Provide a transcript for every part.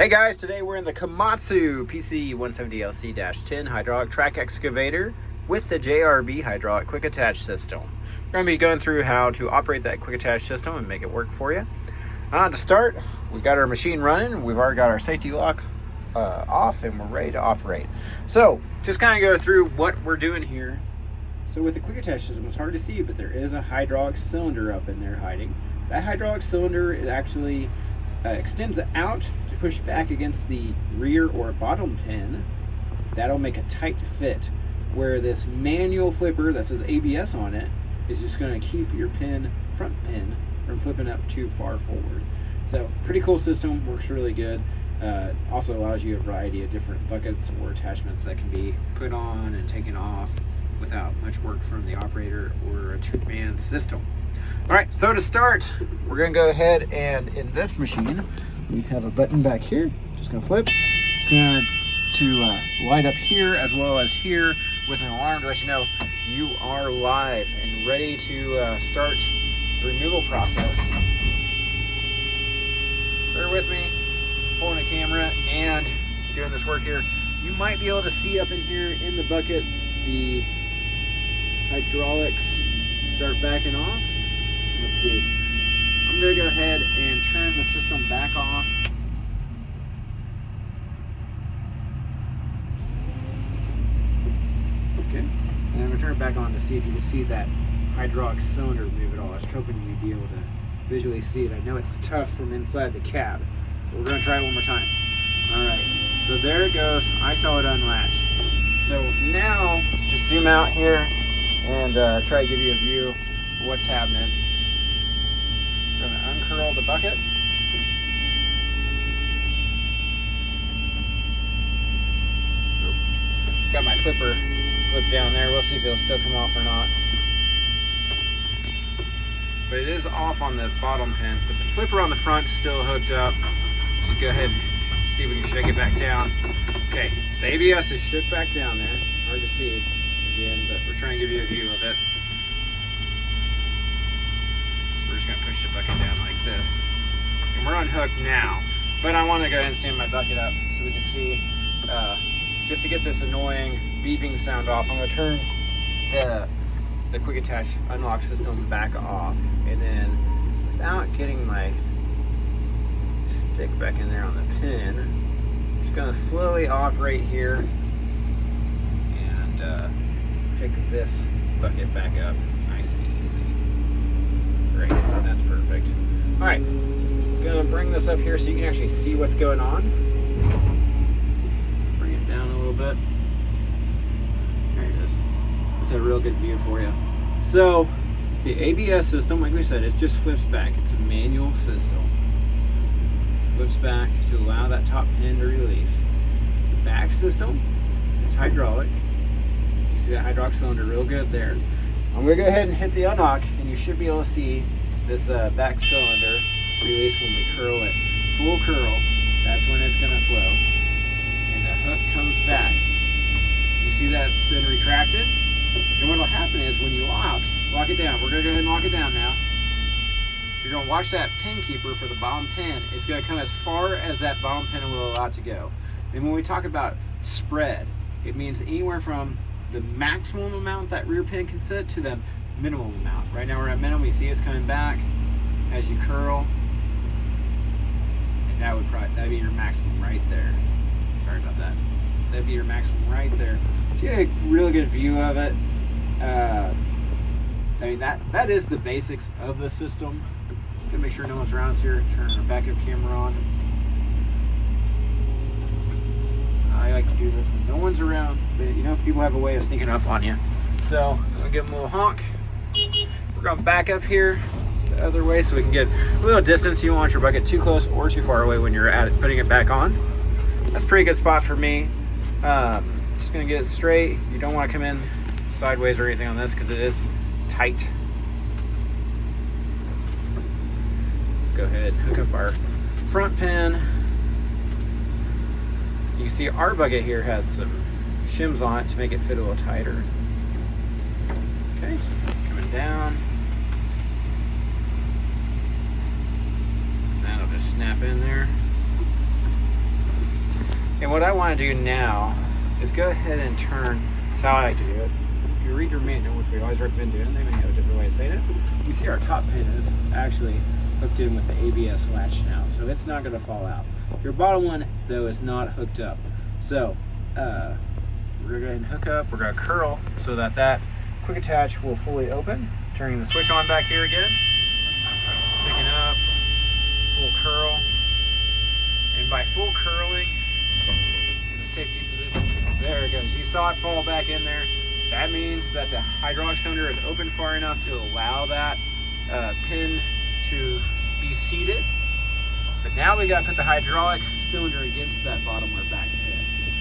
Hey guys, today we're in the Komatsu PC170LC-10 hydraulic track excavator with the JRB hydraulic quick attach system. We're going to be going through how to operate that quick attach system and make it work for you. To start, we've got our machine running, we've already got our safety lock off, and we're ready to operate. So, just kind of go through what we're doing here. So with the quick attach system, it's hard to see, but there is a hydraulic cylinder up in there hiding. That hydraulic cylinder, it actually extends out to push back against the rear or bottom pin. That'll make a tight fit, where this manual flipper that says ABS on it is just going to keep your front pin from flipping up too far forward. So pretty cool system, works really good. Also allows you a variety of different buckets or attachments that can be put on and taken off without much work from the operator or a two-man system. All right, so to start, we're gonna go ahead and in this machine, we have a button back here, just gonna flip. It's going to light up here as well as here with an alarm to let you know you are live and ready to start the removal process. Bear with me, pulling a camera and doing this work here. You might be able to see up in here in the bucket, the hydraulics start backing off. Let's see. I'm going to go ahead and turn the system back off. Okay. And I'm going to turn it back on to see if you can see that hydraulic cylinder move at all. I was hoping you'd be able to visually see it. I know it's tough from inside the cab, but we're going to try it one more time. All right. So there it goes. I saw it unlatch. So now, just zoom out here and try to give you a view of what's happening. We're going to uncurl the bucket. Got my flipper flipped down there. We'll see if it'll still come off or not. But it is off on the bottom pin. But the flipper on the front is still hooked up. So go ahead and see if we can shake it back down. Okay, the ABS is shook back down there. Hard to see again, but we're trying to give you a view of it. We're just gonna push the bucket down like this. And we're unhooked now, but I wanna go ahead and stand my bucket up so we can see, just to get this annoying beeping sound off, I'm gonna turn the quick attach unlock system back off. And then without getting my stick back in there on the pin, I'm just gonna slowly operate here and pick this bucket back up nice and easy. Great, that's perfect. All right, I'm gonna bring this up here so you can actually see what's going on. Bring it down a little bit. There it is. That's a real good view for you. So the ABS system, like we said, it just flips back. It's a manual system. Flips back to allow that top pin to release. The back system is hydraulic. You see that hydraulic cylinder real good there. I'm going to go ahead and hit the unlock, and you should be able to see this back cylinder release when we curl it. Full curl, that's when it's going to flow. And the hook comes back. You see that it's been retracted? And what will happen is when you lock it down. We're going to go ahead and lock it down now. You're going to watch that pin keeper for the bottom pin. It's going to come as far as that bottom pin will allow it to go. And when we talk about spread, it means anywhere from the maximum amount that rear pin can sit to the minimum amount. Right now we're at minimum. You see it's coming back as you curl, and that'd be your maximum right there. Sorry about that. That'd be your maximum right there. So you get a really good view of it. I mean that is the basics of the system. Gonna make sure no one's around us here. Turn our backup camera on. I like to do this when no one's around, but you know, people have a way of sneaking up on you. So I'm gonna give them a little honk. We're gonna back up here the other way so we can get a little distance. You don't want your bucket too close or too far away when you're at it, putting it back on. That's a pretty good spot for me. Just gonna get it straight. You don't want to come in sideways or anything on this because it is tight. Go ahead and hook up our front pin. You can see our bucket here has some shims on it to make it fit a little tighter. Okay, coming down. That'll just snap in there. And what I want to do now is go ahead and turn. That's how I like to do it. If you read your manual, which we always recommend doing, they may have a different way of saying it. You see our top pin is actually hooked in with the ABS latch now, so it's not going to fall out. Your bottom one, though, is not hooked up. So we're going to go ahead and hook up. We're going to curl so that that quick attach will fully open. Turning the switch on back here again. Picking up, full curl. And by full curling, in the safety position, there it goes. You saw it fall back in there. That means that the hydraulic cylinder is open far enough to allow that pin to be seated. But now we got to put the hydraulic cylinder against that bottom or back pin.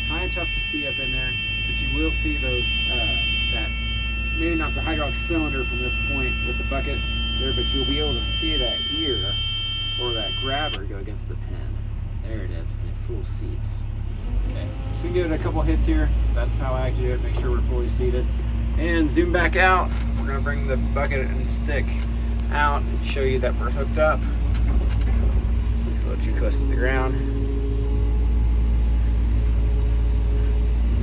Kind of tough to see up in there, but you will see those, that maybe not the hydraulic cylinder from this point with the bucket there, but you'll be able to see that ear or that grabber go against the pin. There it is, in full seats. Okay, so we give it a couple hits here. So that's how I like to do it. Make sure we're fully seated. And zoom back out. We're gonna bring the bucket and stick out and show you that we're hooked up. A little too close to the ground.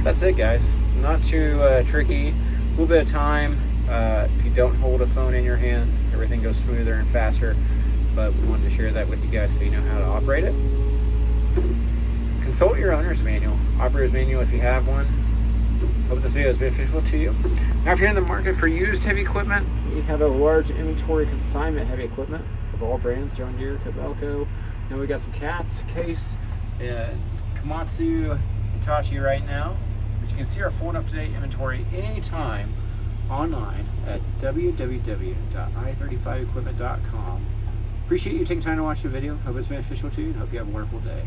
That's it, guys. Not too tricky. A little bit of time. If you don't hold a phone in your hand, everything goes smoother and faster. But we wanted to share that with you guys so you know how to operate it. Consult your owner's manual, operator's manual if you have one. Hope this video is beneficial to you. Now, if you're in the market for used heavy equipment, we have a large inventory consignment heavy equipment of all brands, John Deere, Kobelco. And we got some Cats, Case, Komatsu, Hitachi right now. But you can see our full and up-to-date inventory anytime online at www.i35equipment.com. Appreciate you taking time to watch the video. Hope it's beneficial to you and hope you have a wonderful day.